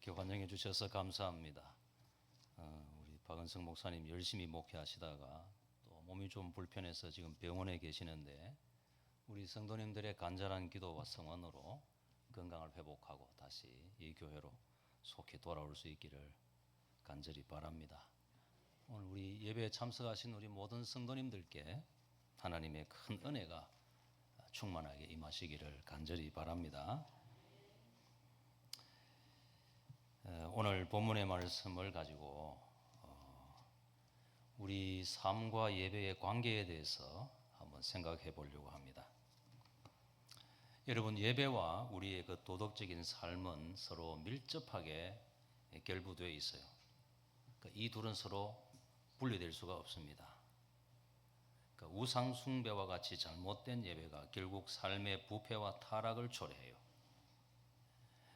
이렇게 환영해 주셔서 감사합니다. 우리 박은성 목사님 열심히 목회하시다가 또 몸이 좀 불편해서 지금 병원에 계시는데 우리 성도님들의 간절한 기도와 성원으로 건강을 회복하고 다시 이 교회로 속히 돌아올 수 있기를 간절히 바랍니다. 오늘 우리 예배에 참석하신 우리 모든 성도님들께 하나님의 큰 은혜가 충만하게 임하시기를 간절히 바랍니다. 오늘 본문의 말씀을 가지고 우리 삶과 예배의 관계에 대해서 한번 생각해 보려고 합니다. 여러분, 예배와 우리의 그 도덕적인 삶은 서로 밀접하게 결부되어 있어요. 이 둘은 서로 분리될 수가 없습니다. 우상 숭배와 같이 잘못된 예배가 결국 삶의 부패와 타락을 초래해요.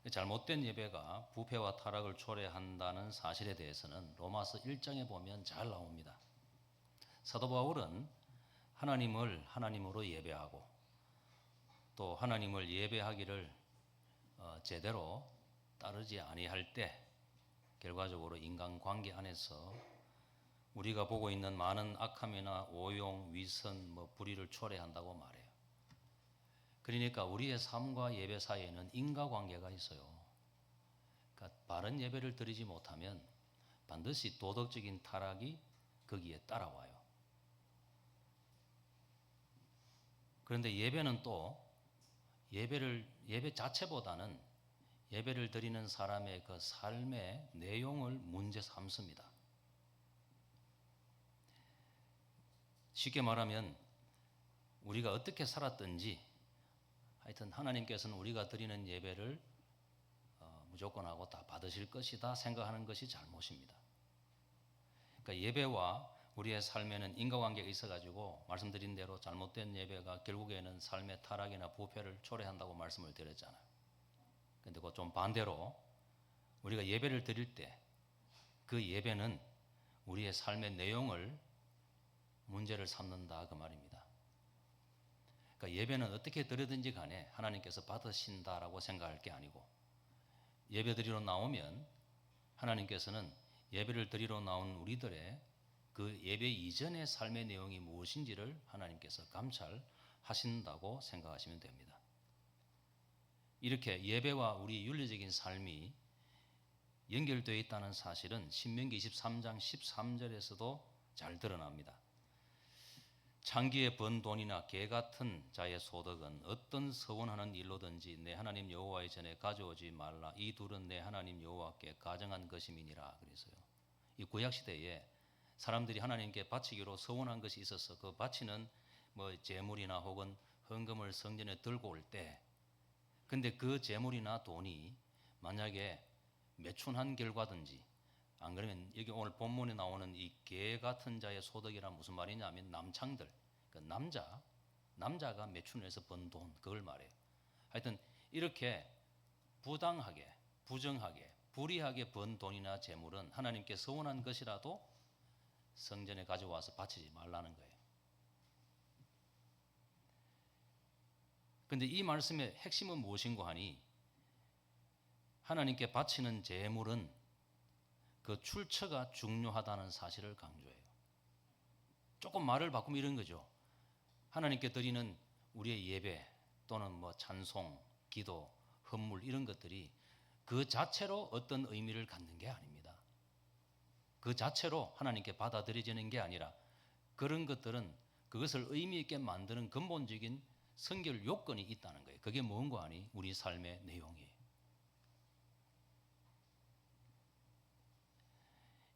잘못된 예배가 부패와 타락을 초래한다는 사실에 대해서는 로마서 1장에 보면 잘 나옵니다. 사도 바울은 하나님을 하나님으로 예배하고 또 하나님을 예배하기를 제대로 따르지 아니할 때 결과적으로 인간관계 안에서 우리가 보고 있는 많은 악함이나 오용, 위선, 불의를 초래한다고 말해요. 그러니까 우리의 삶과 예배 사이에는 인과관계가 있어요. 그러니까 바른 예배를 드리지 못하면 반드시 도덕적인 타락이 거기에 따라와요. 그런데 예배는 또 예배 자체보다는 예배를 드리는 사람의 그 삶의 내용을 문제 삼습니다. 쉽게 말하면 우리가 어떻게 살았든지 하여튼 하나님께서는 우리가 드리는 예배를 무조건 하고 다 받으실 것이다 생각하는 것이 잘못입니다. 그러니까 예배와 우리의 삶에는 인과관계가 있어가지고 말씀드린 대로 잘못된 예배가 결국에는 삶의 타락이나 부패를 초래한다고 말씀을 드렸잖아요. 그런데 그 좀 반대로 우리가 예배를 드릴 때 그 예배는 우리의 삶의 내용을 문제를 삼는다 그 말입니다. 그러니까 예배는 어떻게 드리든지 간에 하나님께서 받으신다라고 생각할 게 아니고 예배 드리러 나오면 하나님께서는 예배를 드리러 나온 우리들의 그 예배 이전의 삶의 내용이 무엇인지를 하나님께서 감찰하신다고 생각하시면 됩니다. 이렇게 예배와 우리 윤리적인 삶이 연결되어 있다는 사실은 신명기 23장 13절에서도 잘 드러납니다. 창기에 번 돈이나 개 같은 자의 소득은 어떤 서원하는 일로든지 내 하나님 여호와의 전에 가져오지 말라. 이 둘은 내 하나님 여호와께 가정한 것임이니라. 그래서요. 이 구약 시대에 사람들이 하나님께 바치기로 서원한 것이 있어서 그 바치는 재물이나 혹은 헌금을 성전에 들고 올 때, 근데 그 재물이나 돈이 만약에 매춘한 결과든지, 안 그러면 여기 오늘 본문에 나오는 이 개 같은 자의 소득이란 무슨 말이냐면 남창들, 그 남자가 매춘해서 번 돈, 그걸 말해요. 하여튼 이렇게 부당하게, 부정하게, 불의하게 번 돈이나 재물은 하나님께 서원한 것이라도 성전에 가져와서 바치지 말라는 거예요. 그런데 이 말씀의 핵심은 무엇인가 하니 하나님께 바치는 재물은 그 출처가 중요하다는 사실을 강조해요. 조금 말을 바꾸면 이런 거죠. 하나님께 드리는 우리의 예배 또는 찬송, 기도, 헌물 이런 것들이 그 자체로 어떤 의미를 갖는 게 아닙니다. 그 자체로 하나님께 받아들여지는 게 아니라 그런 것들은 그것을 의미 있게 만드는 근본적인 선결 요건이 있다는 거예요. 그게 뭔가 하니 우리 삶의 내용이에요.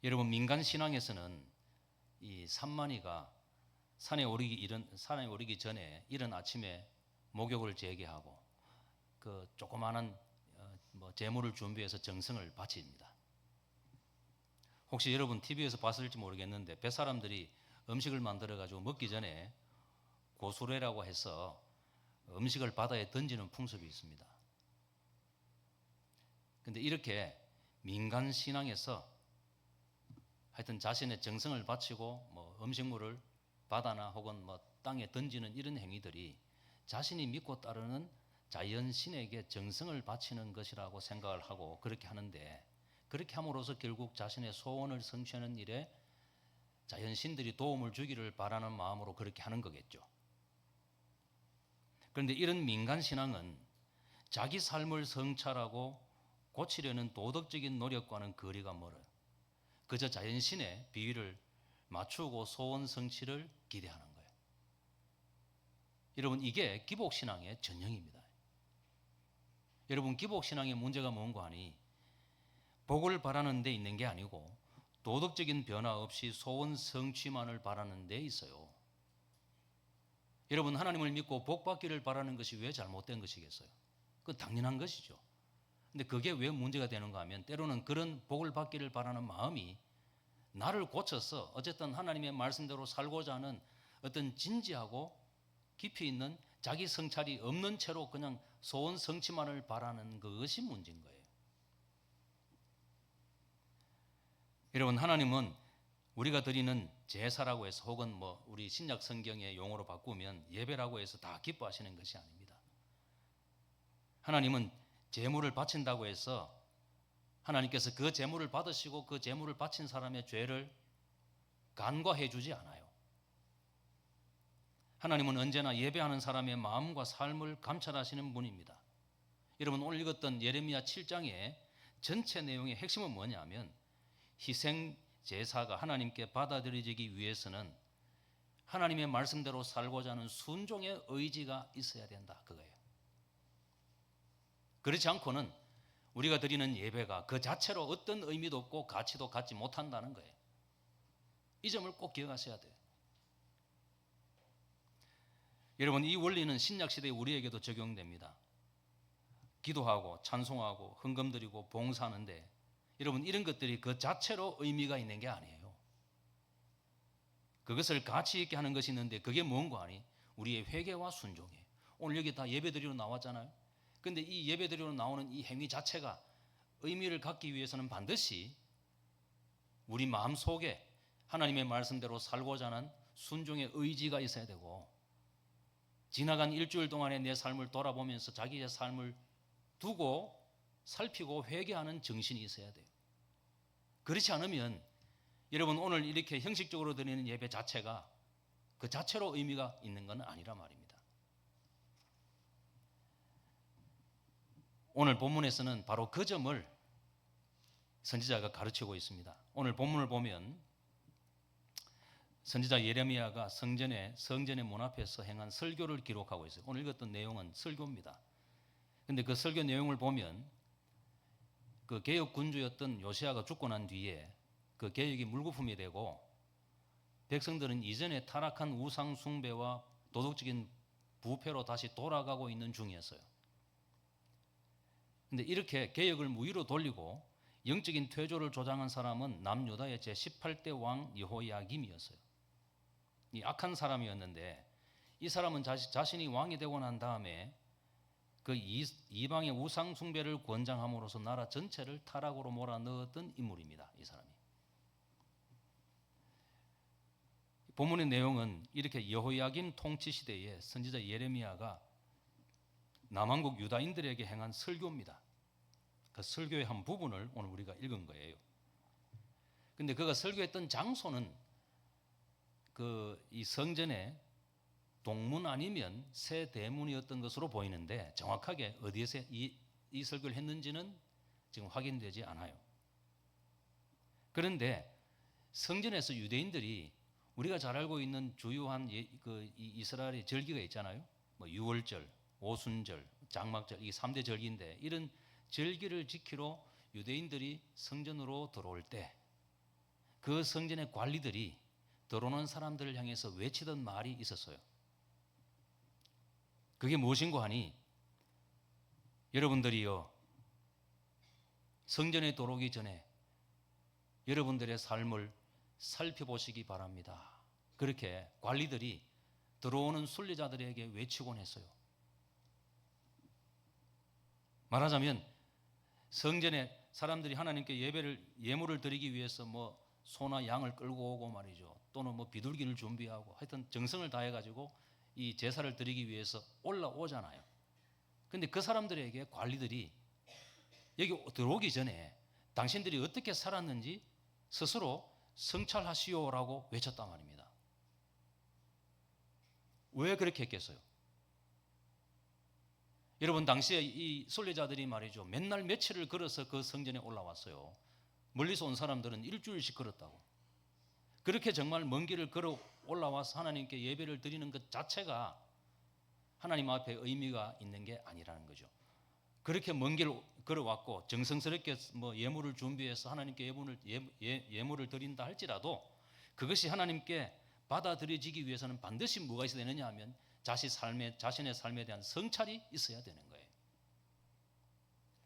여러분, 민간 신앙에서는 이 산만이가 산에 오르기 전에 이른 아침에 목욕을 재개하고 그 조그마한 재물을 준비해서 정성을 바칩니다. 혹시 여러분 TV에서 봤을지 모르겠는데 뱃사람들이 음식을 만들어 가지고 먹기 전에 고수레라고 해서 음식을 바다에 던지는 풍습이 있습니다. 그런데 이렇게 민간 신앙에서 하여튼 자신의 정성을 바치고 음식물을 바다나 혹은 땅에 던지는 이런 행위들이 자신이 믿고 따르는 자연신에게 정성을 바치는 것이라고 생각을 하고 그렇게 하는데, 그렇게 함으로써 결국 자신의 소원을 성취하는 일에 자연신들이 도움을 주기를 바라는 마음으로 그렇게 하는 거겠죠. 그런데 이런 민간신앙은 자기 삶을 성찰하고 고치려는 도덕적인 노력과는 거리가 멀어요. 그저 자연신의 비위를 맞추고 소원 성취를 기대하는 거예요. 여러분, 이게 기복신앙의 전형입니다. 여러분, 기복신앙의 문제가 뭔가 하니 복을 바라는 데 있는 게 아니고 도덕적인 변화 없이 소원 성취만을 바라는 데 있어요. 여러분, 하나님을 믿고 복 받기를 바라는 것이 왜 잘못된 것이겠어요? 그건 당연한 것이죠. 근데 그게 왜 문제가 되는가 하면, 때로는 그런 복을 받기를 바라는 마음이 나를 고쳐서 어쨌든 하나님의 말씀대로 살고자 하는 어떤 진지하고 깊이 있는 자기 성찰이 없는 채로 그냥 소원 성취만을 바라는 그것이 문제인 거예요. 여러분, 하나님은 우리가 드리는 제사라고 해서, 혹은 뭐 우리 신약 성경의 용어로 바꾸면 예배라고 해서 다 기뻐하시는 것이 아닙니다. 하나님은 제물을 바친다고 해서 하나님께서 그 제물을 받으시고 그 제물을 바친 사람의 죄를 간과해 주지 않아요. 하나님은 언제나 예배하는 사람의 마음과 삶을 감찰하시는 분입니다. 여러분, 오늘 읽었던 예레미야 7장의 전체 내용의 핵심은 뭐냐면, 희생 제사가 하나님께 받아들여지기 위해서는 하나님의 말씀대로 살고자 하는 순종의 의지가 있어야 된다, 그거예요. 그렇지 않고는 우리가 드리는 예배가 그 자체로 어떤 의미도 없고 가치도 갖지 못한다는 거예요. 이 점을 꼭 기억하셔야 돼요. 여러분, 이 원리는 신약시대에 우리에게도 적용됩니다. 기도하고 찬송하고 헌금 드리고 봉사하는데, 여러분, 이런 것들이 그 자체로 의미가 있는 게 아니에요. 그것을 가치 있게 하는 것이 있는데, 그게 뭔가 하니 우리의 회개와 순종이에요. 오늘 여기 다 예배드리러 나왔잖아요. 그런데 이 예배드리러 나오는 이 행위 자체가 의미를 갖기 위해서는 반드시 우리 마음속에 하나님의 말씀대로 살고자 하는 순종의 의지가 있어야 되고, 지나간 일주일 동안의 내 삶을 돌아보면서 자기의 삶을 두고 살피고 회개하는 정신이 있어야 돼요. 그렇지 않으면 여러분, 오늘 이렇게 형식적으로 드리는 예배 자체가 그 자체로 의미가 있는 건 아니란 말입니다. 오늘 본문에서는 바로 그 점을 선지자가 가르치고 있습니다. 오늘 본문을 보면 선지자 예레미야가 성전의 문 앞에서 행한 설교를 기록하고 있어요. 오늘 읽었던 내용은 설교입니다. 그런데 그 설교 내용을 보면, 그 개혁 군주였던 요시야가 죽고 난 뒤에 그 개혁이 물거품이 되고 백성들은 이전에 타락한 우상 숭배와 도덕적인 부패로 다시 돌아가고 있는 중이었어요. 그런데 이렇게 개혁을 무위로 돌리고 영적인 퇴조를 조장한 사람은 남유다의 제18대 왕 여호야김이었어요. 이 악한 사람이었는데, 이 사람은 자신이 왕이 되고 난 다음에 그 이방의 우상 숭배를 권장함으로써 나라 전체를 타락으로 몰아넣었던 인물입니다. 이 사람이. 본문의 내용은 이렇게 여호야김 통치 시대에 선지자 예레미야가 남한국 유다인들에게 행한 설교입니다. 그 설교의 한 부분을 오늘 우리가 읽은 거예요. 근데 그가 설교했던 장소는 이 성전의 동문 아니면 새 대문이었던 것으로 보이는데, 정확하게 어디에서 이 설교를 했는지는 지금 확인되지 않아요. 그런데 성전에서 유대인들이 우리가 잘 알고 있는 주요한 이스라엘의 절기가 있잖아요. 뭐 유월절, 오순절, 장막절, 이 3대 절기인데, 이런 절기를 지키러 유대인들이 성전으로 들어올 때 그 성전의 관리들이 들어오는 사람들을 향해서 외치던 말이 있었어요. 그게 무엇인고 하니, 여러분들이요, 성전에 들어오기 전에 여러분들의 삶을 살펴보시기 바랍니다. 그렇게 관리들이 들어오는 순례자들에게 외치곤 했어요. 말하자면 성전에 사람들이 하나님께 예물을 드리기 위해서 뭐 소나 양을 끌고 오고 말이죠. 또는 뭐 비둘기를 준비하고 하여튼 정성을 다해가지고 이 제사를 드리기 위해서 올라오잖아요. 근데 그 사람들에게 관리들이 여기 들어오기 전에 당신들이 어떻게 살았는지 스스로 성찰하시오라고 외쳤단 말입니다. 왜 그렇게 했겠어요? 여러분, 당시에 이 순례자들이 말이죠, 맨날 며칠을 걸어서 그 성전에 올라왔어요. 멀리서 온 사람들은 일주일씩 걸었다고. 그렇게 정말 먼 길을 걸어 올라와서 하나님께 예배를 드리는 것 자체가 하나님 앞에 의미가 있는 게 아니라는 거죠. 그렇게 먼 길을 걸어왔고 정성스럽게 예물을 준비해서 하나님께 예물을 드린다 할지라도 그것이 하나님께 받아들여지기 위해서는 반드시 뭐가 있어야 되느냐 하면 자신의 삶에 대한 성찰이 있어야 되는 거예요.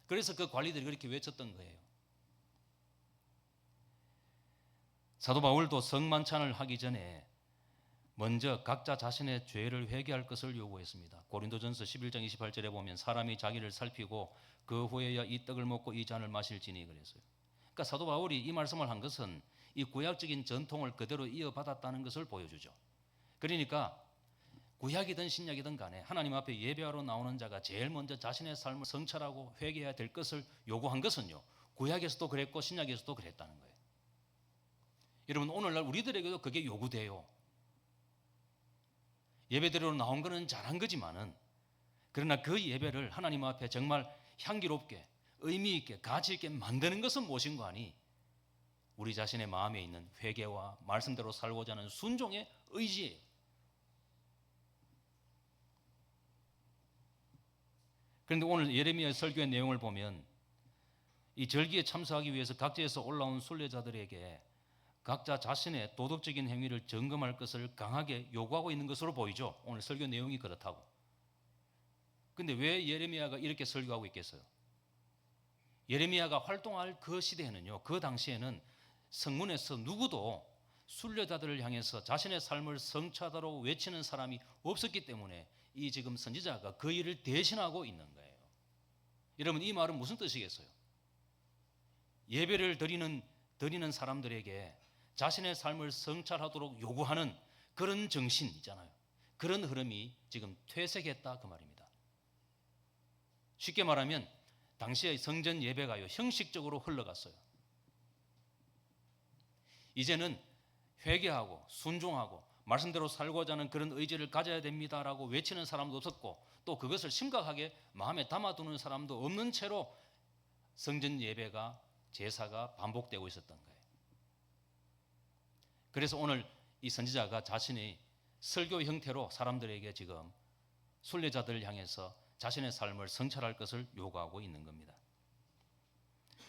그래서 그 관리들이 그렇게 외쳤던 거예요. 사도 바울도 성만찬을 하기 전에 먼저 각자 자신의 죄를 회개할 것을 요구했습니다. 고린도전서 11장 28절에 보면 사람이 자기를 살피고 그 후에야 이 떡을 먹고 이 잔을 마실지니 그랬어요. 그러니까 사도 바울이 이 말씀을 한 것은 이 구약적인 전통을 그대로 이어받았다는 것을 보여주죠. 그러니까 구약이든 신약이든 간에 하나님 앞에 예배하러 나오는 자가 제일 먼저 자신의 삶을 성찰하고 회개해야 될 것을 요구한 것은요, 구약에서도 그랬고 신약에서도 그랬다는 거예요. 여러분, 오늘날 우리들에게도 그게 요구돼요. 예배드리러 나온 거는 잘한 거지만은, 그러나 그 예배를 하나님 앞에 정말 향기롭게 의미 있게 가치 있게 만드는 것은 무엇인가 하니 우리 자신의 마음에 있는 회개와 말씀대로 살고자 하는 순종의 의지예요. 그런데 오늘 예레미야 설교의 내용을 보면 이 절기에 참석하기 위해서 각지에서 올라온 순례자들에게 각자 자신의 도덕적인 행위를 점검할 것을 강하게 요구하고 있는 것으로 보이죠. 오늘 설교 내용이 그렇다고. 근데 왜 예레미야가 이렇게 설교하고 있겠어요? 예레미야가 활동할 그 시대에는요, 그 당시에는 성문에서 누구도 순례자들을 향해서 자신의 삶을 성찰하도록 외치는 사람이 없었기 때문에 이 지금 선지자가 그 일을 대신하고 있는 거예요. 여러분, 이 말은 무슨 뜻이겠어요? 예배를 드리는 사람들에게 자신의 삶을 성찰하도록 요구하는 그런 정신 있잖아요. 그런 흐름이 지금 퇴색했다 그 말입니다. 쉽게 말하면 당시의 성전 예배가요, 형식적으로 흘러갔어요. 이제는 회개하고 순종하고 말씀대로 살고자 하는 그런 의지를 가져야 됩니다라고 외치는 사람도 없었고, 또 그것을 심각하게 마음에 담아두는 사람도 없는 채로 성전 예배가 제사가 반복되고 있었던 거예요. 그래서 오늘 이 선지자가 자신의 설교 형태로 사람들에게 지금 순례자들을 향해서 자신의 삶을 성찰할 것을 요구하고 있는 겁니다.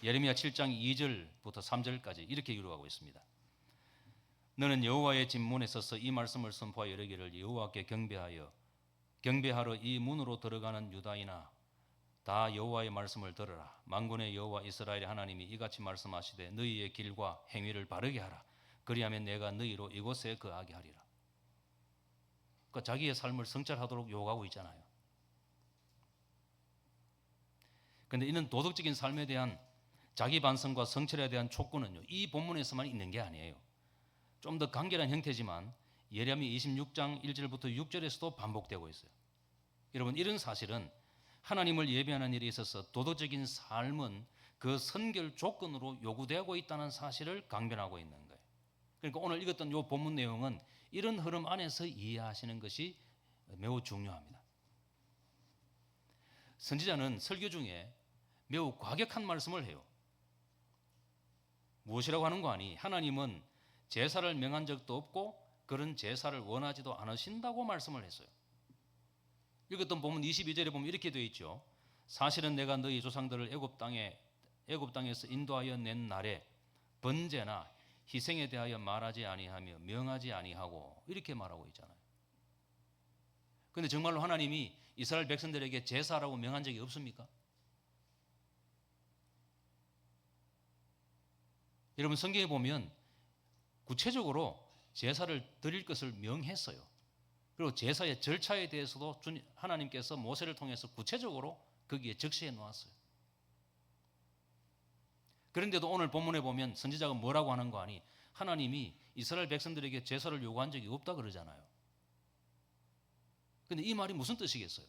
예레미야 7장 2절부터 3절까지 이렇게 기록하고 있습니다. 너는 여호와의 집 문에 서서 이 말씀을 선포하여 이르기를 여호와께 경배하러 이 문으로 들어가는 유다인아 다 여호와의 말씀을 들으라. 만군의 여호와 이스라엘의 하나님이 이같이 말씀하시되 너희의 길과 행위를 바르게 하라. 그리하면 내가 너희로 이곳에 거하게 하리라. 그러니까 자기의 삶을 성찰하도록 요구하고 있잖아요. 그런데 이는 도덕적인 삶에 대한 자기 반성과 성찰에 대한 촉구는요, 이 본문에서만 있는 게 아니에요. 좀 더 간결한 형태지만 예레미야 26장 1절부터 6절에서도 반복되고 있어요. 여러분, 이런 사실은 하나님을 예배하는 일에 있어서 도덕적인 삶은 그 선결 조건으로 요구되고 있다는 사실을 강변하고 있는 거예요. 그러니까 오늘 읽었던 이 본문 내용은 이런 흐름 안에서 이해하시는 것이 매우 중요합니다. 선지자는 설교 중에 매우 과격한 말씀을 해요. 무엇이라고 하는 거 아니? 하나님은 제사를 명한 적도 없고 그런 제사를 원하지도 않으신다고 말씀을 했어요. 읽었던 본문 22절에 보면 이렇게 되어 있죠. 사실은 내가 너희 조상들을 애굽 땅에서 인도하여 낸 날에 번제나 희생에 대하여 말하지 아니하며 명하지 아니하고 이렇게 말하고 있잖아요. 그런데 정말로 하나님이 이스라엘 백성들에게 제사라고 명한 적이 없습니까? 여러분, 성경에 보면 구체적으로 제사를 드릴 것을 명했어요. 그리고 제사의 절차에 대해서도 하나님께서 모세를 통해서 구체적으로 거기에 적시해 놓았어요. 그런데도 오늘 본문에 보면 선지자가 뭐라고 하는 거 아니? 하나님이 이스라엘 백성들에게 제사를 요구한 적이 없다 그러잖아요. 그런데 이 말이 무슨 뜻이겠어요?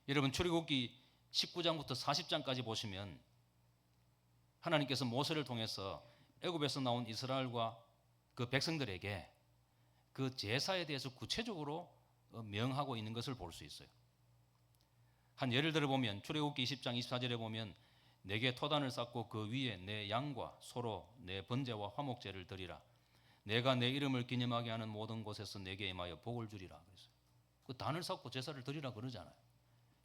여러분 출애굽기 19장부터 40장까지 보시면 하나님께서 모세를 통해서 애굽에서 나온 이스라엘과 그 백성들에게 그 제사에 대해서 구체적으로 명하고 있는 것을 볼 수 있어요. 한 예를 들어 보면 출애굽기 20장 24절에 보면 내게 토단을 쌓고 그 위에 내 양과 소로 내 번제와 화목제를 드리라. 내가 내 이름을 기념하게 하는 모든 곳에서 내게 임하여 복을 주리라. 그랬어요. 그 단을 쌓고 제사를 드리라 그러잖아요.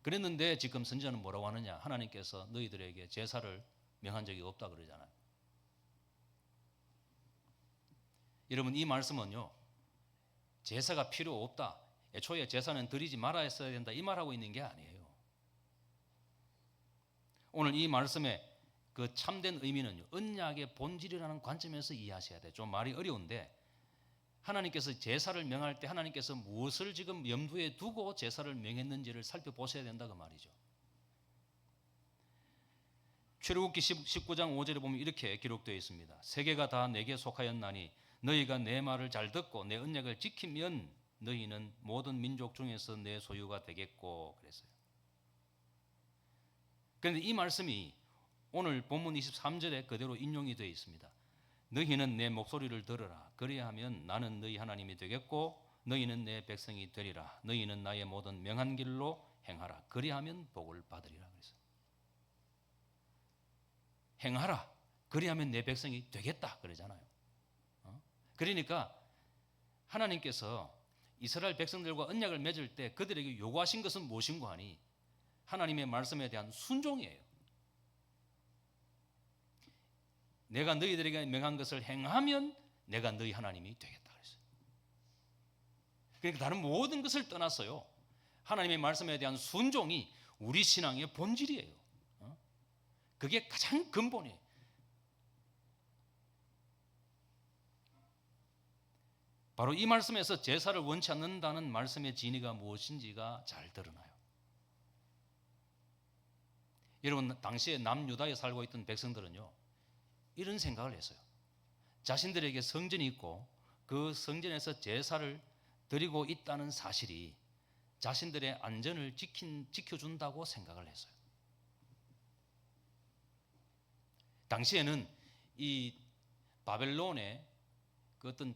그랬는데 지금 선지자는 뭐라고 하느냐? 하나님께서 너희들에게 제사를 명한 적이 없다 그러잖아요. 여러분 이 말씀은요, 제사가 필요 없다, 애초에 제사는 드리지 말아야 했어야 된다, 이 말하고 있는 게 아니에요. 오늘 이 말씀의 그 참된 의미는요, 언약의 본질이라는 관점에서 이해하셔야 돼요. 좀 말이 어려운데 하나님께서 제사를 명할 때 하나님께서 무엇을 지금 염두에 두고 제사를 명했는지를 살펴보셔야 된다 그 말이죠. 출애굽기 19장 5절에 보면 이렇게 기록되어 있습니다. 세계가 다 내게 속하였나니 너희가 내 말을 잘 듣고 내 언약을 지키면 너희는 모든 민족 중에서 내 소유가 되겠고 그랬어요. 그런데 이 말씀이 오늘 본문 23절에 그대로 인용이 되어 있습니다. 너희는 내 목소리를 들으라. 그래야 하면 나는 너희 하나님이 되겠고 너희는 내 백성이 되리라. 너희는 나의 모든 명한 길로 행하라. 그래야 하면 복을 받으리라. 그래서 행하라. 그래야 하면 내 백성이 되겠다. 그러잖아요. 그러니까 하나님께서 이스라엘 백성들과 언약을 맺을 때 그들에게 요구하신 것은 무엇인고 하니 하나님의 말씀에 대한 순종이에요. 내가 너희들에게 명한 것을 행하면 내가 너희 하나님이 되겠다 그랬어요. 그러니까 다른 모든 것을 떠났어요. 하나님의 말씀에 대한 순종이 우리 신앙의 본질이에요. 그게 가장 근본이에요. 바로 이 말씀에서 제사를 원치 않는다는 말씀의 진의가 무엇인지가 잘 드러나요. 여러분 당시에 남유다에 살고 있던 백성들은요, 이런 생각을 했어요. 자신들에게 성전이 있고 그 성전에서 제사를 드리고 있다는 사실이 자신들의 안전을 지켜준다고 생각을 했어요. 당시에는 이 바벨론의 그 어떤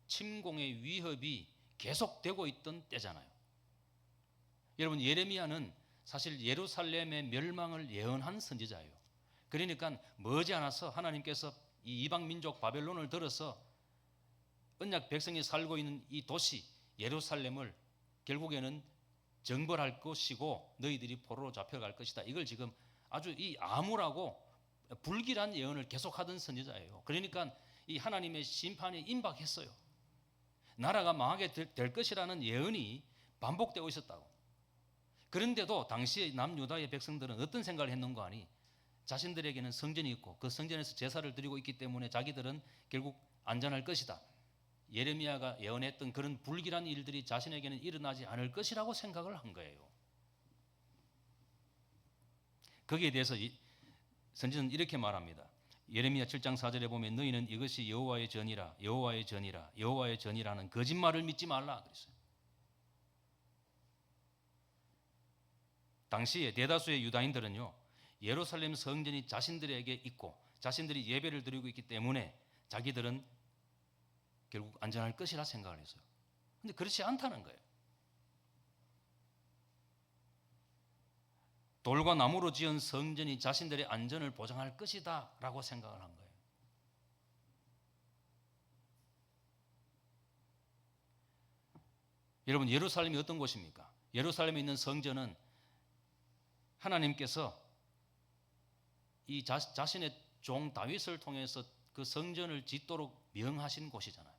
침공의 위협이 계속되고 있던 때잖아요. 여러분 예레미야는 사실 예루살렘의 멸망을 예언한 선지자예요. 그러니까 머지않아서 하나님께서 이 이방 민족 바벨론을 들어서 언약 백성이 살고 있는 이 도시 예루살렘을 결국에는 정벌할 것이고 너희들이 포로로 잡혀갈 것이다. 이걸 지금 아주 이 암울하고 불길한 예언을 계속하던 선지자예요. 그러니까 이 하나님의 심판이 임박했어요. 나라가 망하게 될 것이라는 예언이 반복되고 있었다고. 그런데도 당시에 남유다의 백성들은 어떤 생각을 했는가 하니 자신들에게는 성전이 있고 그 성전에서 제사를 드리고 있기 때문에 자기들은 결국 안전할 것이다. 예레미야가 예언했던 그런 불길한 일들이 자신에게는 일어나지 않을 것이라고 생각을 한 거예요. 거기에 대해서 선지자는 이렇게 말합니다. 예레미야 7장 4절에 보면 너희는 이것이 여호와의 전이라 여호와의 전이라 여호와의 전이라는 거짓말을 믿지 말라 그랬어요. 당시에 대다수의 유다인들은요, 예루살렘 성전이 자신들에게 있고 자신들이 예배를 드리고 있기 때문에 자기들은 결국 안전할 것이라 생각을 했어요. 그런데 그렇지 않다는 거예요. 돌과 나무로 지은 성전이 자신들의 안전을 보장할 것이다 라고 생각을 한 거예요. 여러분 예루살렘이 어떤 곳입니까? 예루살렘에 있는 성전은 하나님께서 이 자신의 종 다윗을 통해서 그 성전을 짓도록 명하신 곳이잖아요.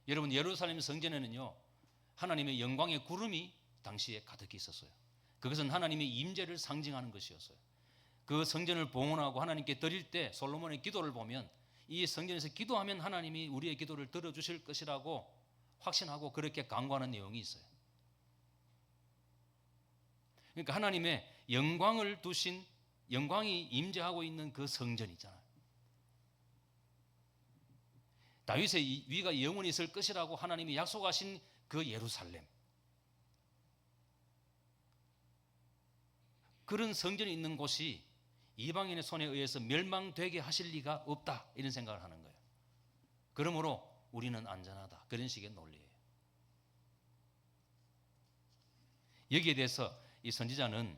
여러분 예루살렘 성전에는요, 하나님의 영광의 구름이 당시에 가득히 있었어요. 그것은 하나님의 임재를 상징하는 것이었어요. 그 성전을 봉헌하고 하나님께 드릴 때 솔로몬의 기도를 보면 이 성전에서 기도하면 하나님이 우리의 기도를 들어주실 것이라고 확신하고 그렇게 간구하는 내용이 있어요. 그러니까 하나님의 영광을 두신, 영광이 임재하고 있는 그 성전이잖아요. 다윗의 위가 영원히 있을 것이라고 하나님이 약속하신 그 예루살렘. 그런 성전이 있는 곳이 이방인의 손에 의해서 멸망되게 하실 리가 없다, 이런 생각을 하는 거예요. 그러므로 우리는 안전하다, 그런 식의 논리예요. 여기에 대해서 이 선지자는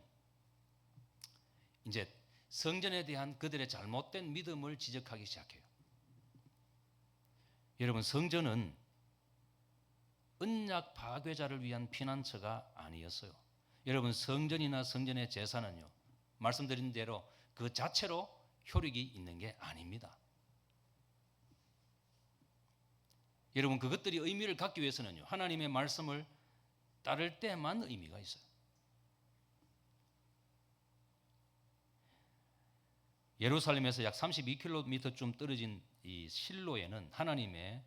이제 성전에 대한 그들의 잘못된 믿음을 지적하기 시작해요. 여러분, 성전은 언약 파괴자를 위한 피난처가 아니었어요. 여러분, 성전이나 성전의 제사는요, 말씀드린 대로 그 자체로 효력이 있는 게 아닙니다. 여러분, 그것들이 의미를 갖기 위해서는요, 하나님의 말씀을 따를 때만 의미가 있어요. 예루살렘에서 약 32km쯤 떨어진 이 실로에는 하나님의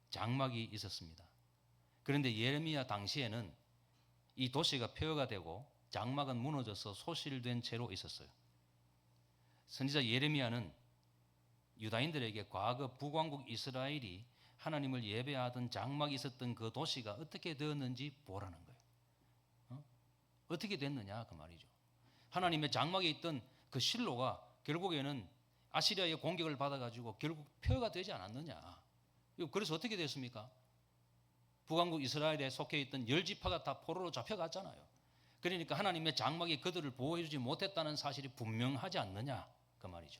장막이 있었습니다. 그런데 예레미야 당시에는 이 도시가 폐허가 되고 장막은 무너져서 소실된 채로 있었어요. 선지자 예레미야는 유다인들에게 과거 북왕국 이스라엘이 하나님을 예배하던 장막이 있었던 그 도시가 어떻게 되었는지 보라는 거예요. 어떻게 됐느냐, 그 말이죠. 하나님의 장막에 있던 그 실로가 결국에는 아시리아의 공격을 받아가지고 결국 폐허가 되지 않았느냐. 그래서 어떻게 됐습니까? 북왕국 이스라엘에 속해 있던 10지파가 다 포로로 잡혀갔잖아요. 그러니까 하나님의 장막이 그들을 보호해주지 못했다는 사실이 분명하지 않느냐, 그 말이죠.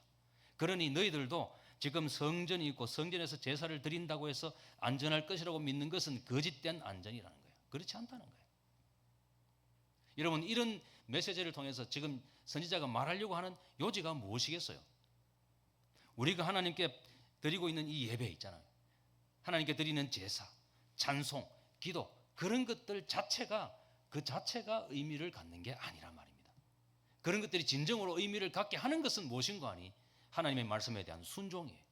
그러니 너희들도 지금 성전이 있고 성전에서 제사를 드린다고 해서 안전할 것이라고 믿는 것은 거짓된 안전이라는 거예요. 그렇지 않다는 거예요. 여러분, 이런 메시지를 통해서 지금 선지자가 말하려고 하는 요지가 무엇이겠어요? 우리가 하나님께 드리고 있는 이 예배 있잖아요. 하나님께 드리는 제사, 찬송, 기도, 그런 것들 자체가 그 자체가 의미를 갖는 게 아니란 말입니다. 그런 것들이 진정으로 의미를 갖게 하는 것은 무엇인가 하니 하나님의 말씀에 대한 순종이에요.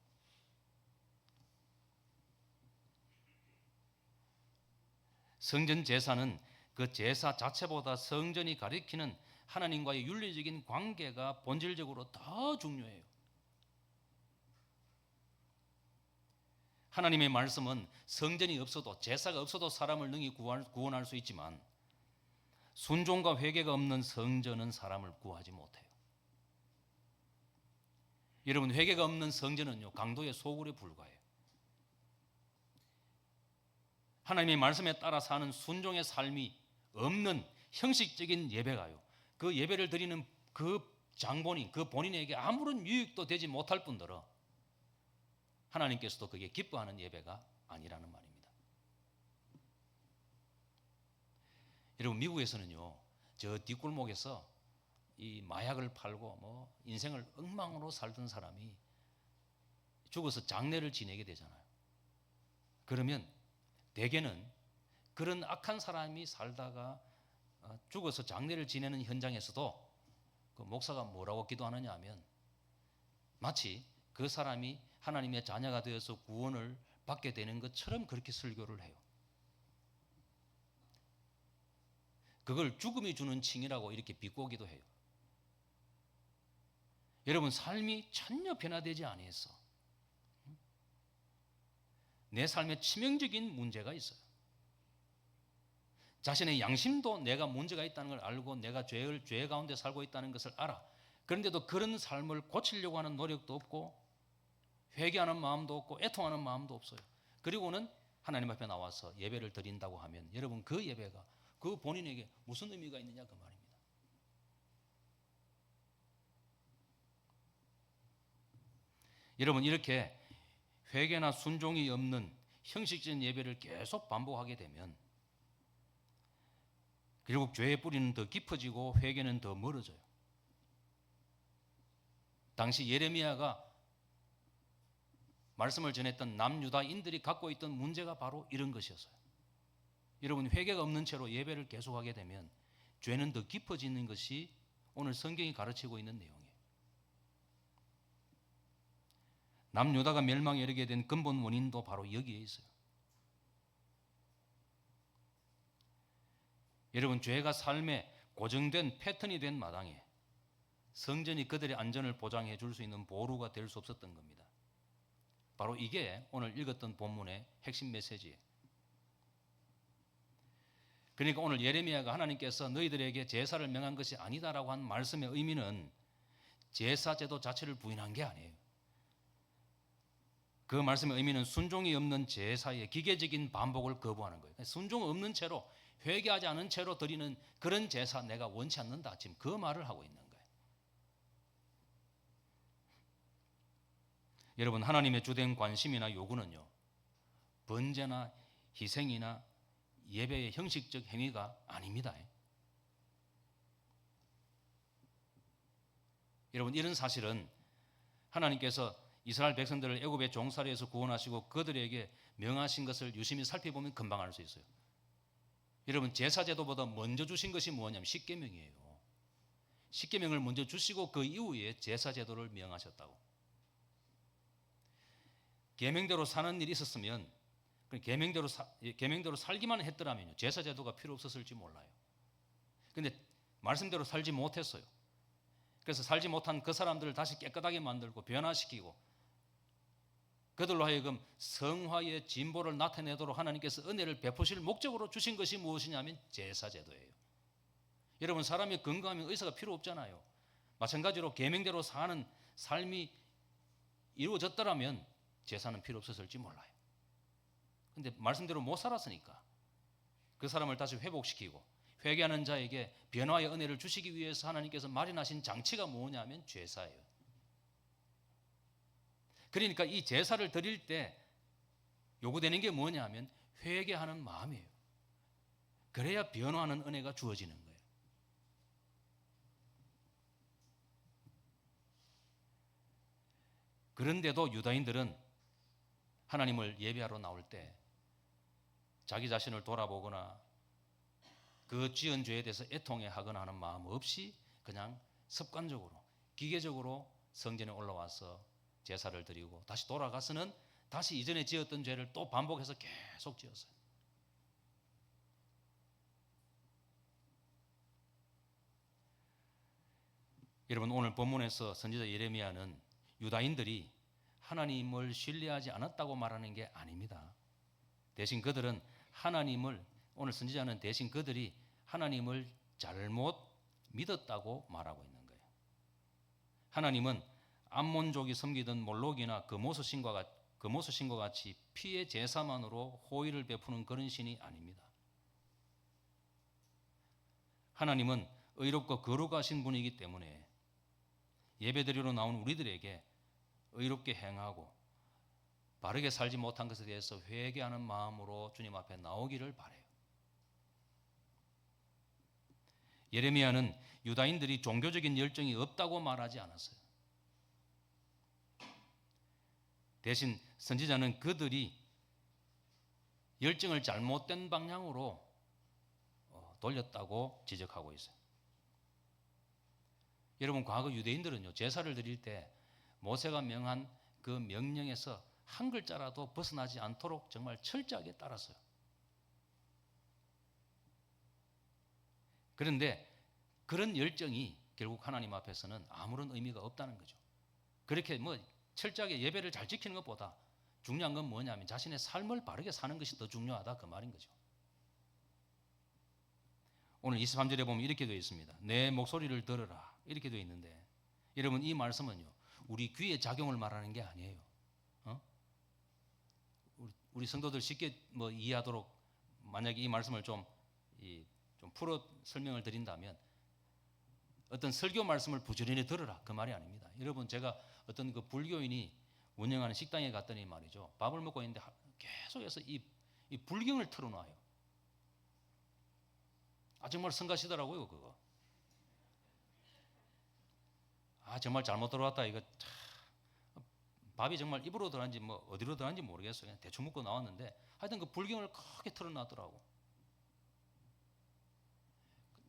성전 제사는 그 제사 자체보다 성전이 가리키는 하나님과의 윤리적인 관계가 본질적으로 더 중요해요. 하나님의 말씀은 성전이 없어도, 제사가 없어도 사람을 능히 구원할 수 있지만 순종과 회개가 없는 성전은 사람을 구하지 못해요. 여러분, 회개가 없는 성전은요, 강도의 소굴에 불과해요. 하나님의 말씀에 따라 사는 순종의 삶이 없는 형식적인 예배가요, 그 예배를 드리는 그 장본인, 그 본인에게 아무런 유익도 되지 못할 뿐더러 하나님께서도 그게 기뻐하는 예배가 아니라는 말입니다. 여러분, 미국에서는요, 저 뒷골목에서 이 마약을 팔고 인생을 엉망으로 살던 사람이 죽어서 장례를 지내게 되잖아요. 그러면 대개는 그런 악한 사람이 살다가 죽어서 장례를 지내는 현장에서도 그 목사가 뭐라고 기도하느냐 하면 마치 그 사람이 하나님의 자녀가 되어서 구원을 받게 되는 것처럼 그렇게 설교를 해요. 그걸 죽음이 주는 칭이라고 이렇게 비꼬기도 해요. 여러분, 삶이 전혀 변화되지 아니했어. 내 삶에 치명적인 문제가 있어요. 자신의 양심도 내가 문제가 있다는 걸 알고 내가 죄 가운데 살고 있다는 것을 알아. 그런데도 그런 삶을 고치려고 하는 노력도 없고 회개하는 마음도 없고 애통하는 마음도 없어요. 그리고는 하나님 앞에 나와서 예배를 드린다고 하면 여러분, 그 예배가 그 본인에게 무슨 의미가 있느냐, 그 말입니다. 여러분, 이렇게 회개나 순종이 없는 형식적인 예배를 계속 반복하게 되면 결국 죄의 뿌리는 더 깊어지고 회개는 더 멀어져요. 당시 예레미야가 말씀을 전했던 남유다인들이 갖고 있던 문제가 바로 이런 것이었어요. 여러분, 회개가 없는 채로 예배를 계속하게 되면 죄는 더 깊어지는 것이 오늘 성경이 가르치고 있는 내용이에요. 남유다가 멸망에 이르게 된 근본 원인도 바로 여기에 있어요. 여러분, 죄가 삶의 고정된 패턴이 된 마당에 성전이 그들의 안전을 보장해 줄 수 있는 보루가 될 수 없었던 겁니다. 바로 이게 오늘 읽었던 본문의 핵심 메시지예요. 그러니까 오늘 예레미야가 하나님께서 너희들에게 제사를 명한 것이 아니다라고 한 말씀의 의미는 제사 제도 자체를 부인한 게 아니에요. 그 말씀의 의미는 순종이 없는 제사의 기계적인 반복을 거부하는 거예요. 순종 없는 채로, 회개하지 않은 채로 드리는 그런 제사 내가 원치 않는다. 지금 그 말을 하고 있는 거예요. 여러분, 하나님의 주된 관심이나 요구는요, 번제나 희생이나 예배의 형식적 행위가 아닙니다. 여러분, 이런 사실은 하나님께서 이스라엘 백성들을 애굽의 종살이에서 구원하시고 그들에게 명하신 것을 유심히 살펴보면 금방 알 수 있어요. 여러분, 제사제도보다 먼저 주신 것이 뭐냐면 십계명이에요. 십계명을 먼저 주시고 그 이후에 제사제도를 명하셨다고. 계명대로 사는 일이 있었으면, 계명대로 살기만 했더라면요, 제사제도가 필요 없었을지 몰라요. 그런데 말씀대로 살지 못했어요. 그래서 살지 못한 그 사람들을 다시 깨끗하게 만들고 변화시키고 그들로 하여금 성화의 진보를 나타내도록 하나님께서 은혜를 베푸실 목적으로 주신 것이 무엇이냐면 제사제도예요. 여러분, 사람이 건강하면 의사가 필요 없잖아요. 마찬가지로 계명대로 사는 삶이 이루어졌더라면 제사는 필요 없었을지 몰라요. 그런데 말씀대로 못 살았으니까 그 사람을 다시 회복시키고 회개하는 자에게 변화의 은혜를 주시기 위해서 하나님께서 마련하신 장치가 뭐냐면 제사예요. 그러니까 이 제사를 드릴 때 요구되는 게 뭐냐면 회개하는 마음이에요. 그래야 변화하는 은혜가 주어지는 거예요. 그런데도 유다인들은 하나님을 예배하러 나올 때 자기 자신을 돌아보거나 그 지은 죄에 대해서 애통해 하거나 하는 마음 없이 그냥 습관적으로, 기계적으로 성전에 올라와서 제사를 드리고 다시 돌아가서는 다시 이전에 지었던 죄를 또 반복해서 계속 지었어요. 여러분, 오늘 본문에서 선지자 예레미야는 유다인들이 하나님을 신뢰하지 않았다고 말하는 게 아닙니다. 대신 그들은 오늘 선지자는 대신 그들이 하나님을 잘못 믿었다고 말하고 있는 거예요. 하나님은 암몬족이 섬기던 몰록이나 금오수신과 같이 피의 제사만으로 호의를 베푸는 그런 신이 아닙니다. 하나님은 의롭고 거룩하신 분이기 때문에 예배드리러 나온 우리들에게 의롭게 행하고 바르게 살지 못한 것에 대해서 회개하는 마음으로 주님 앞에 나오기를 바라요. 예레미야는 유다인들이 종교적인 열정이 없다고 말하지 않았어요. 대신 선지자는 그들이 열정을 잘못된 방향으로 돌렸다고 지적하고 있어요. 여러분, 과거 유대인들은요, 제사를 드릴 때 모세가 명한 그 명령에서 한 글자라도 벗어나지 않도록 정말 철저하게 따랐어요. 그런데 그런 열정이 결국 하나님 앞에서는 아무런 의미가 없다는 거죠. 그렇게 철저하게 예배를 잘 지키는 것보다 중요한 건 뭐냐면 자신의 삶을 바르게 사는 것이 더 중요하다, 그 말인 거죠. 오늘 23절에 보면 이렇게 되어 있습니다. 내 목소리를 들으라, 이렇게 되어 있는데, 여러분, 이 말씀은요, 우리 귀에 작용을 말하는 게 아니에요. 우리 성도들 쉽게 이해하도록 만약에 이 말씀을 좀 풀어 설명을 드린다면, 어떤 설교 말씀을 부지런히 들으라, 그 말이 아닙니다. 여러분, 제가 어떤 그 불교인이 운영하는 식당에 갔더니 말이죠, 밥을 먹고 있는데 계속해서 이 불경을 틀어놔요. 정말 성가시더라고요, 그거. 정말 잘못 들어왔다, 이거. 밥이 정말 입으로 들어간지 어디로 들어간지 모르겠어요. 그냥 대충 먹고 나왔는데 하여튼 그 불경을 크게 틀어놨더라고.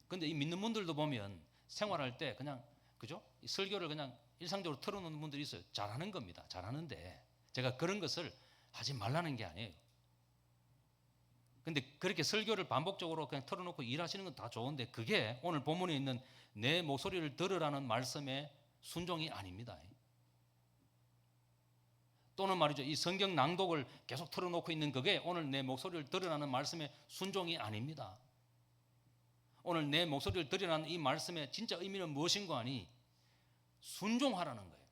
근데 이 믿는 분들도 보면 생활할 때 그냥, 그죠? 이 설교를 그냥 일상적으로 틀어놓는 분들이 있어요. 잘하는 겁니다. 잘하는데 제가 그런 것을 하지 말라는 게 아니에요. 근데 그렇게 설교를 반복적으로 그냥 틀어놓고 일하시는 건 다 좋은데 그게 오늘 본문에 있는 내 목소리를 들으라는 말씀의 순종이 아닙니다. 또는 말이죠, 이 성경 낭독을 계속 틀어놓고 있는 그게 오늘 내 목소리를 들으라는 말씀의 순종이 아닙니다. 오늘 내 목소리를 드리라는 이 말씀의 진짜 의미는 무엇인가 하니 순종하라는 거예요.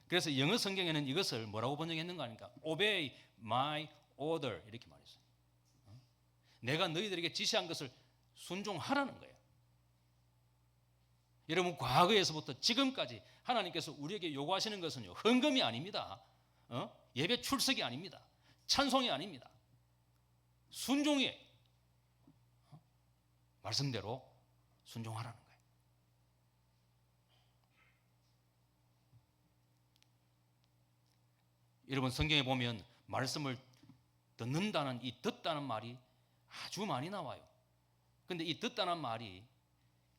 그래서 영어 성경에는 이것을 뭐라고 번역했는가 하니까 Obey my order 이렇게 말했어요. 내가 너희들에게 지시한 것을 순종하라는 거예요. 여러분, 과거에서부터 지금까지 하나님께서 우리에게 요구하시는 것은요, 헌금이 아닙니다. 예배 출석이 아닙니다. 찬송이 아닙니다. 순종이에요. 말씀대로 순종하라는 거예요. 여러분, 성경에 보면 말씀을 듣는다는 이 듣다는 말이 아주 많이 나와요. 근데 이 듣다는 말이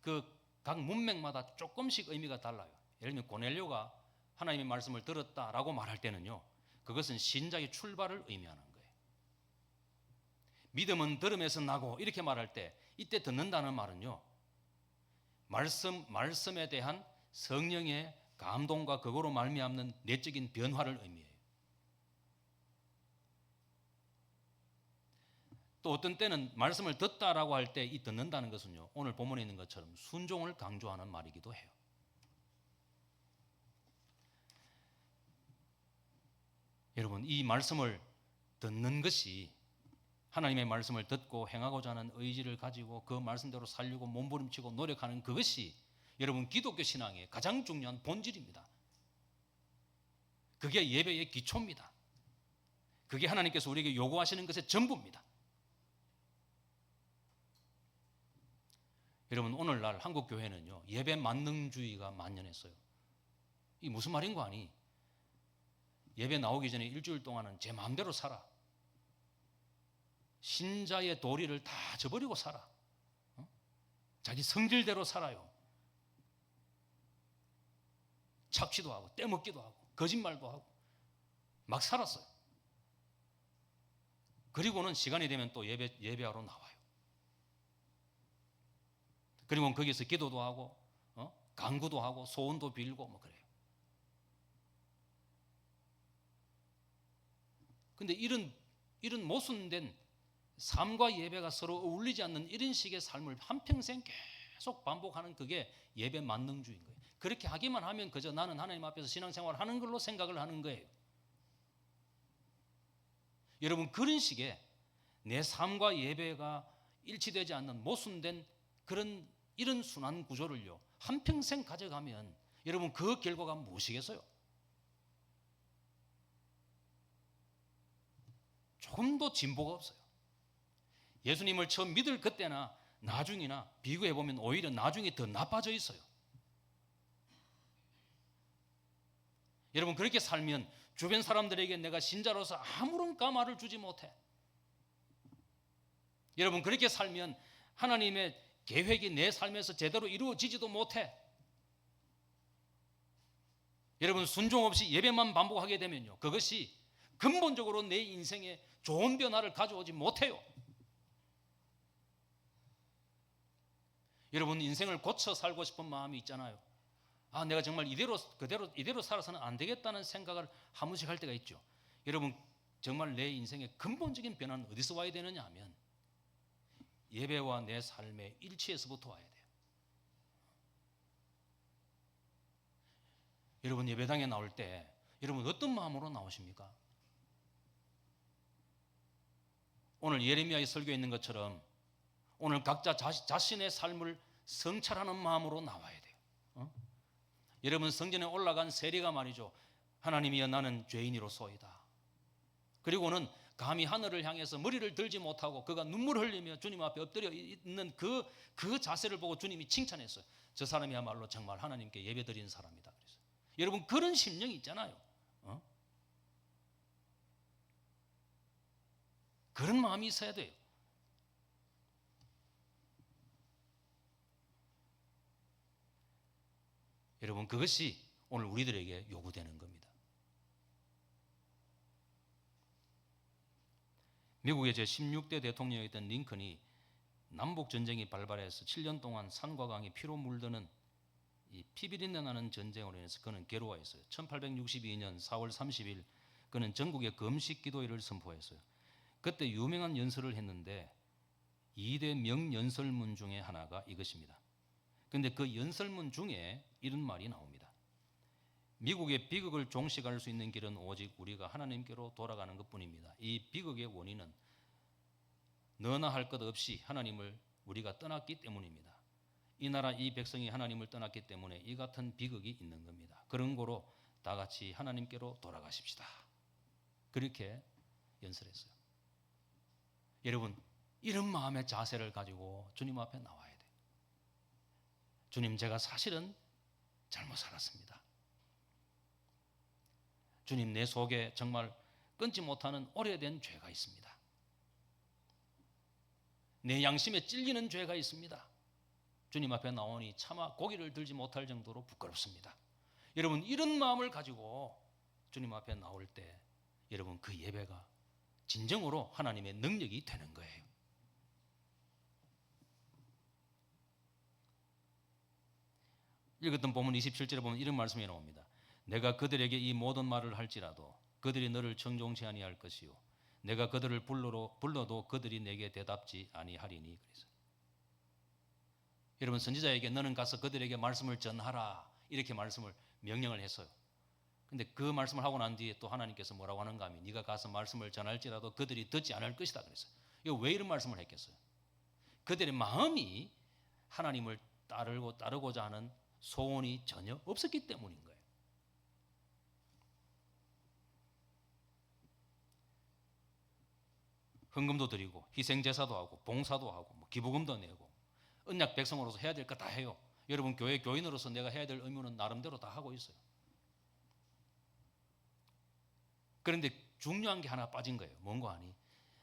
그 각 문맥마다 조금씩 의미가 달라요. 예를 들면 고넬료가 하나님의 말씀을 들었다라고 말할 때는요, 그것은 신자의 출발을 의미하는 거예요. 믿음은 들음에서 나고 이렇게 말할 때 이때 듣는다는 말은요, 말씀에 대한 성령의 감동과 그거로 말미암는 내적인 변화를 의미해요. 또 어떤 때는 말씀을 듣다라고 할 때 이 듣는다는 것은요, 오늘 본문에 있는 것처럼 순종을 강조하는 말이기도 해요. 여러분, 이 말씀을 듣는 것이 하나님의 말씀을 듣고 행하고자 하는 의지를 가지고 그 말씀대로 살려고 몸부림치고 노력하는 그것이 여러분 기독교 신앙의 가장 중요한 본질입니다. 그게 예배의 기초입니다. 그게 하나님께서 우리에게 요구하시는 것의 전부입니다. 여러분, 오늘날 한국 교회는요, 예배 만능주의가 만연했어요. 이게 무슨 말인가 하니, 예배 나오기 전에 일주일 동안은 제 마음대로 살아. 신자의 도리를 다 저버리고 살아. 자기 성질대로 살아요. 착취도 하고 떼먹기도 하고 거짓말도 하고 막 살았어요. 그리고는 시간이 되면 또 예배하러 나와요. 그리고 거기서 기도도 하고 간구도 하고 소원도 빌고 뭐 그래요. 근데 이런 모순된 삶과 예배가 서로 어울리지 않는 이런 식의 삶을 한평생 계속 반복하는 그게 예배 만능주의인 거예요. 그렇게 하기만 하면 그저 나는 하나님 앞에서 신앙생활을 하는 걸로 생각을 하는 거예요. 여러분, 그런 식의 내 삶과 예배가 일치되지 않는 모순된 이런 순환 구조를요, 한평생 가져가면 여러분 그 결과가 무엇이겠어요? 조금도 진보가 없어요. 예수님을 처음 믿을 그때나 나중이나 비교해보면 오히려 나중에 더 나빠져 있어요. 여러분, 그렇게 살면 주변 사람들에게 내가 신자로서 아무런 감화를 주지 못해. 여러분, 그렇게 살면 하나님의 계획이 내 삶에서 제대로 이루어지지도 못해. 여러분, 순종 없이 예배만 반복하게 되면요, 그것이 근본적으로 내 인생에 좋은 변화를 가져오지 못해요. 여러분, 인생을 고쳐 살고 싶은 마음이 있잖아요. 내가 정말 이대로 살아서는 안 되겠다는 생각을 한 번씩 할 때가 있죠. 여러분, 정말 내 인생의 근본적인 변화는 어디서 와야 되느냐 하면 예배와 내 삶의 일치에서부터 와야 돼요. 여러분, 예배당에 나올 때 여러분 어떤 마음으로 나오십니까? 오늘 예레미야의 설교에 있는 것처럼 오늘 각자 자신의 삶을 성찰하는 마음으로 나와야 돼요. 여러분, 성전에 올라간 세리가 말이죠, 하나님이여 나는 죄인이로소이다. 그리고는 감히 하늘을 향해서 머리를 들지 못하고 그가 눈물을 흘리며 주님 앞에 엎드려 있는 그 자세를 보고 주님이 칭찬했어요. 저 사람이야말로 정말 하나님께 예배드리는 사람이다. 그래서 여러분, 그런 심령이 있잖아요. 그런 마음이 있어야 돼요. 여러분, 그것이 오늘 우리들에게 요구되는 겁니다. 미국의 제16대 대통령이었던 링컨이 남북전쟁이 발발해서 7년 동안 산과 강이 피로 물드는 이 피비린내 나는 전쟁으로 인해서 그는 괴로워했어요. 1862년 4월 30일 그는 전국에 금식 기도회를 선포했어요. 그때 유명한 연설을 했는데 2대 명연설문 중에 하나가 이것입니다. 그런데 그 연설문 중에 이런 말이 나옵니다. 미국의 비극을 종식할 수 있는 길은 오직 우리가 하나님께로 돌아가는 것뿐입니다. 이 비극의 원인은 너나 할 것 없이 하나님을 우리가 떠났기 때문입니다. 이 나라 이 백성이 하나님을 떠났기 때문에 이 같은 비극이 있는 겁니다. 그런 거로 다 같이 하나님께로 돌아가십시다. 그렇게 연설했어요. 여러분, 이런 마음의 자세를 가지고 주님 앞에 나와야 돼요. 주님, 제가 사실은 잘못 살았습니다. 주님, 내 속에 정말 끊지 못하는 오래된 죄가 있습니다. 내 양심에 찔리는 죄가 있습니다. 주님 앞에 나오니 차마 고개를 들지 못할 정도로 부끄럽습니다. 여러분, 이런 마음을 가지고 주님 앞에 나올 때 여러분, 그 예배가 진정으로 하나님의 능력이 되는 거예요. 읽었던 본문 27절에 보면 이런 말씀이 나옵니다. 내가 그들에게 이 모든 말을 할지라도 그들이 너를 청종치 아니할 것이요 내가 그들을 불러도 그들이 내게 대답지 아니하리니. 그래서 여러분, 선지자에게 너는 가서 그들에게 말씀을 전하라 이렇게 말씀을 명령을 했어요. 근데 그 말씀을 하고 난 뒤에 또 하나님께서 뭐라고 하는가 하면 네가 가서 말씀을 전할지라도 그들이 듣지 않을 것이다 그랬어요. 이거 왜 이런 말씀을 했겠어요? 그들의 마음이 하나님을 따르고자 하는 소원이 전혀 없었기 때문인 거예요. 헌금도 드리고 희생제사도 하고 봉사도 하고 기부금도 내고 언약 백성으로서 해야 될 거 다 해요. 여러분, 교회 교인으로서 내가 해야 될 의무는 나름대로 다 하고 있어요. 그런데 중요한 게 하나 빠진 거예요. 뭔가 하니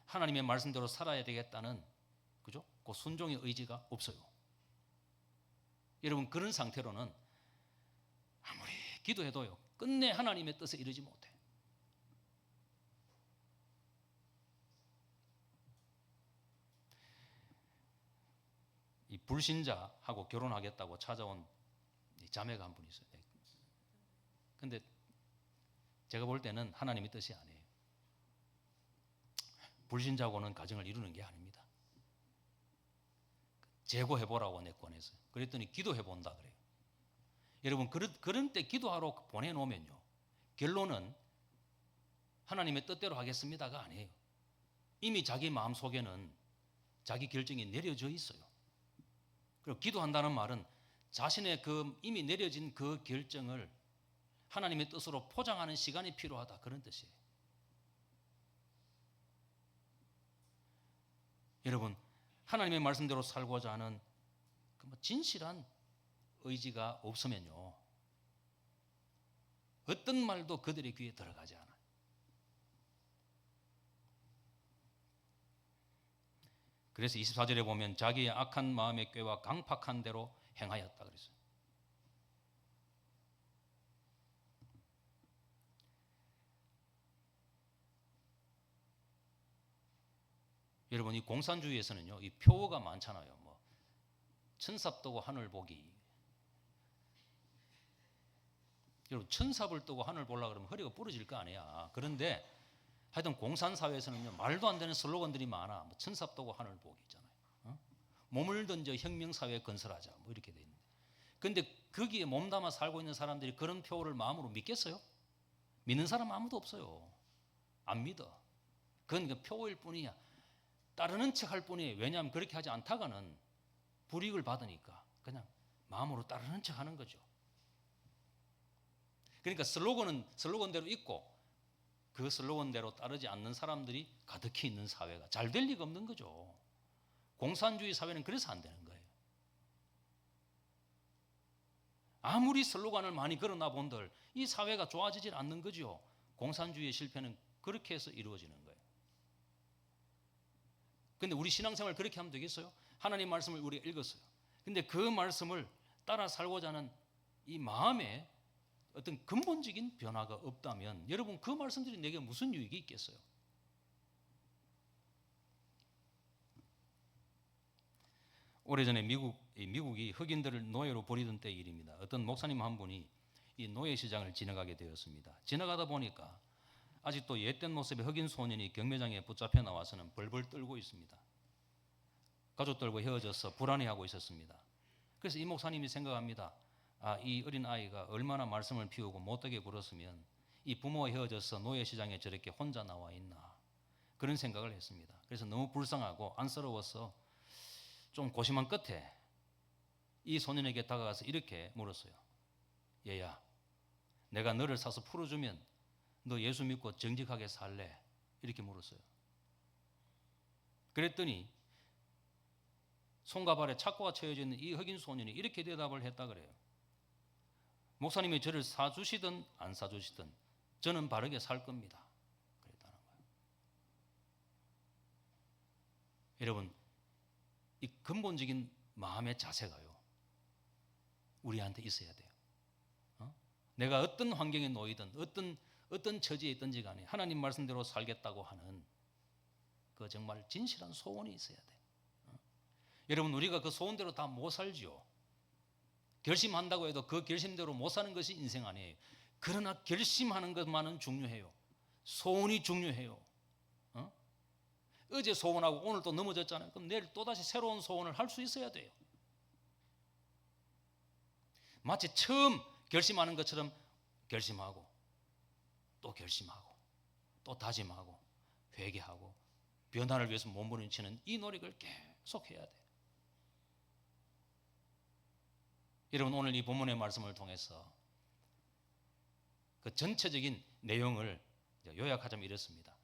하나님의 말씀대로 살아야 되겠다는, 그죠? 그 순종의 의지가 없어요. 여러분, 그런 상태로는 아무리 기도해도요 끝내 하나님의 뜻에 이르지 못해. 이 불신자하고 결혼하겠다고 찾아온 자매가 한 분 있어요. 근데 제가 볼 때는 하나님의 뜻이 아니에요. 불신자하고는 가정을 이루는 게 아닙니다. 재고해보라고 내꺼냈어요. 그랬더니 기도해본다 그래요. 여러분, 그런 때 기도하러 보내놓으면요 결론은 하나님의 뜻대로 하겠습니다가 아니에요. 이미 자기 마음속에는 자기 결정이 내려져 있어요. 그리고 기도한다는 말은 자신의 그 이미 내려진 그 결정을 하나님의 뜻으로 포장하는 시간이 필요하다, 그런 뜻이에요. 여러분, 하나님의 말씀대로 살고자 하는 그 진실한 의지가 없으면요 어떤 말도 그들의 귀에 들어가지 않아요. 그래서 24절에 보면 자기의 악한 마음의 꾀와 강팍한 대로 행하였다 그랬어요. 여러분, 이 공산주의에서는요 이 표어가 많잖아요. 뭐 천삽 뜨고 하늘 보기. 여러분, 천삽을 뜨고 하늘 보려고 그러면 허리가 부러질 거 아니야. 그런데 하여튼 공산사회에서는요 말도 안 되는 슬로건들이 많아. 뭐 천삽 뜨고 하늘 보기 있잖아요. 몸을 던져 혁명사회 건설하자 뭐 이렇게 돼 있는데, 근데 거기에 몸담아 살고 있는 사람들이 그런 표어를 마음으로 믿겠어요? 믿는 사람 아무도 없어요. 안 믿어. 그건 그 표어일 뿐이야. 따르는 척 할 뿐이에요. 왜냐하면 그렇게 하지 않다가는 불이익을 받으니까 그냥 마음으로 따르는 척 하는 거죠. 그러니까 슬로건은 슬로건대로 있고 그 슬로건대로 따르지 않는 사람들이 가득히 있는 사회가 잘 될 리가 없는 거죠. 공산주의 사회는 그래서 안 되는 거예요. 아무리 슬로건을 많이 걸어놔 본들 이 사회가 좋아지질 않는 거죠. 공산주의의 실패는 그렇게 해서 이루어지는 거예요. 근데 우리 신앙생활 그렇게 하면 되겠어요? 하나님 말씀을 우리가 읽었어요. 근데 그 말씀을 따라 살고자 하는 이 마음에 어떤 근본적인 변화가 없다면 여러분, 그 말씀들이 내게 무슨 유익이 있겠어요? 오래전에 미국이 흑인들을 노예로 버리던 때 일입니다. 어떤 목사님 한 분이 이 노예 시장을 지나가게 되었습니다. 지나가다 보니까 아직도 옛된 모습의 흑인 소년이 경매장에 붙잡혀 나와서는 벌벌 떨고 있습니다. 가족들과 헤어져서 불안해하고 있었습니다. 그래서 이 목사님이 생각합니다. 이 어린 아이가 얼마나 말씀을 피우고 못되게 굴었으면 이 부모와 헤어져서 노예시장에 저렇게 혼자 나와 있나, 그런 생각을 했습니다. 그래서 너무 불쌍하고 안쓰러워서 좀 고심한 끝에 이 소년에게 다가가서 이렇게 물었어요. 얘야, 내가 너를 사서 풀어주면 너 예수 믿고 정직하게 살래? 이렇게 물었어요. 그랬더니 손과 발에 착고가 쳐여져 있는 이 흑인 소년이 이렇게 대답을 했다 그래요. 목사님이 저를 사주시든 안 사주시든 저는 바르게 살 겁니다. 그랬다는 거예요. 여러분, 이 근본적인 마음의 자세가요, 우리한테 있어야 돼요. 내가 어떤 환경에 놓이든 어떤 처지에 있든지 간에 하나님 말씀대로 살겠다고 하는 그 정말 진실한 소원이 있어야 돼. 여러분, 우리가 그 소원대로 다 못 살지요. 결심한다고 해도 그 결심대로 못 사는 것이 인생 아니에요. 그러나 결심하는 것만은 중요해요. 소원이 중요해요. 어제 소원하고 오늘 또 넘어졌잖아요. 그럼 내일 또다시 새로운 소원을 할 수 있어야 돼요. 마치 처음 결심하는 것처럼 결심하고 또 결심하고 또 다짐하고 회개하고 변화를 위해서 몸부림치는 이 노력을 계속 해야 돼요. 여러분, 오늘 이 본문의 말씀을 통해서 그 전체적인 내용을 요약하자면 이렇습니다.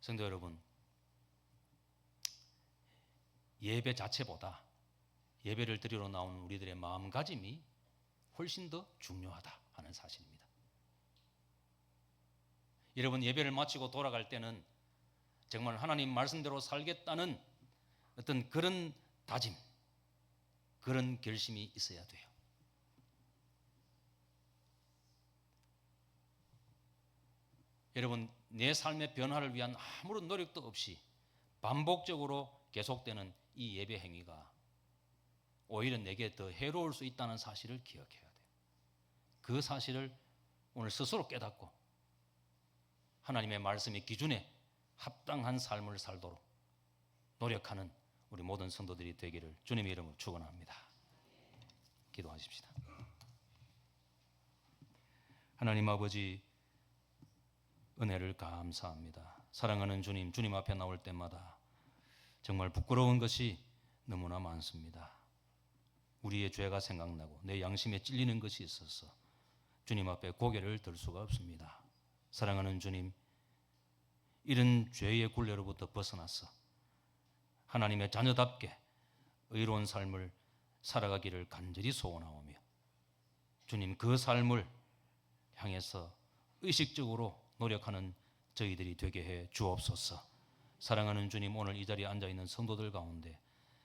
성도 여러분, 예배 자체보다 예배를 드리러 나오는 우리들의 마음가짐이 훨씬 더 중요하다 하는 사실입니다. 여러분, 예배를 마치고 돌아갈 때는 정말 하나님 말씀대로 살겠다는 어떤 그런 다짐, 그런 결심이 있어야 돼요. 여러분, 내 삶의 변화를 위한 아무런 노력도 없이 반복적으로 계속되는 이 예배 행위가 오히려 내게 더 해로울 수 있다는 사실을 기억해야 돼요. 그 사실을 오늘 스스로 깨닫고 하나님의 말씀의 기준에 합당한 삶을 살도록 노력하는 우리 모든 성도들이 되기를 주님의 이름으로 축원합니다. 기도하십시다. 하나님 아버지, 은혜를 감사합니다. 사랑하는 주님, 주님 앞에 나올 때마다 정말 부끄러운 것이 너무나 많습니다. 우리의 죄가 생각나고 내 양심에 찔리는 것이 있어서 주님 앞에 고개를 들 수가 없습니다. 사랑하는 주님, 이런 죄의 굴레로부터 벗어나서 하나님의 자녀답게 의로운 삶을 살아가기를 간절히 소원하오며, 주님, 그 삶을 향해서 의식적으로 노력하는 저희들이 되게 해 주옵소서. 사랑하는 주님, 오늘 이 자리에 앉아있는 성도들 가운데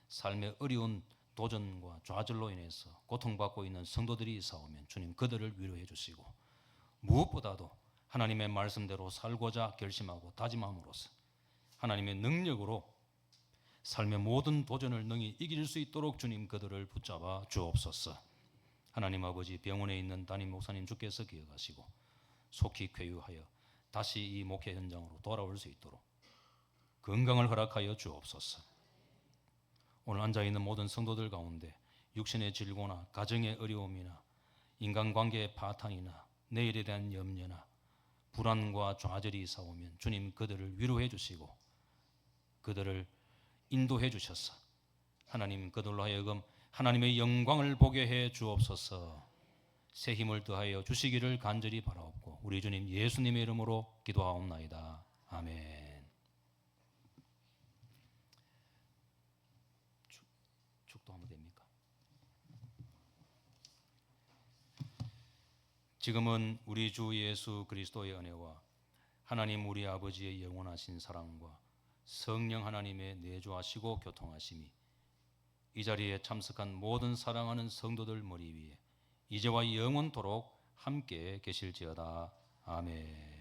삶의 어려운 도전과 좌절로 인해서 고통받고 있는 성도들이 있사오면 주님, 그들을 위로해 주시고 무엇보다도 하나님의 말씀대로 살고자 결심하고 다짐함으로써 하나님의 능력으로 삶의 모든 도전을 능히 이길 수 있도록 주님, 그들을 붙잡아 주옵소서. 하나님 아버지, 병원에 있는 담임 목사님 주께서 기억하시고 속히 쾌유하여 다시 이 목회 현장으로 돌아올 수 있도록 건강을 허락하여 주옵소서. 오늘 앉아있는 모든 성도들 가운데 육신의 질고나 가정의 어려움이나 인간관계의 파탄이나 내일에 대한 염려나 불안과 좌절이 있사오면 주님, 그들을 위로해 주시고 그들을 인도해 주셔서 하나님, 그들로 하여금 하나님의 영광을 보게 해 주옵소서. 새 힘을 더하여 주시기를 간절히 바라옵고 우리 주님 예수님의 이름으로 기도하옵나이다. 아멘. 축도하면 됩니까? 지금은 우리 주 예수 그리스도의 은혜와 하나님 우리 아버지의 영원하신 사랑과 성령 하나님의 내주하시고 교통하심이 이 자리에 참석한 모든 사랑하는 성도들 머리 위에 이제와 영원토록 함께 계실지어다. 아멘.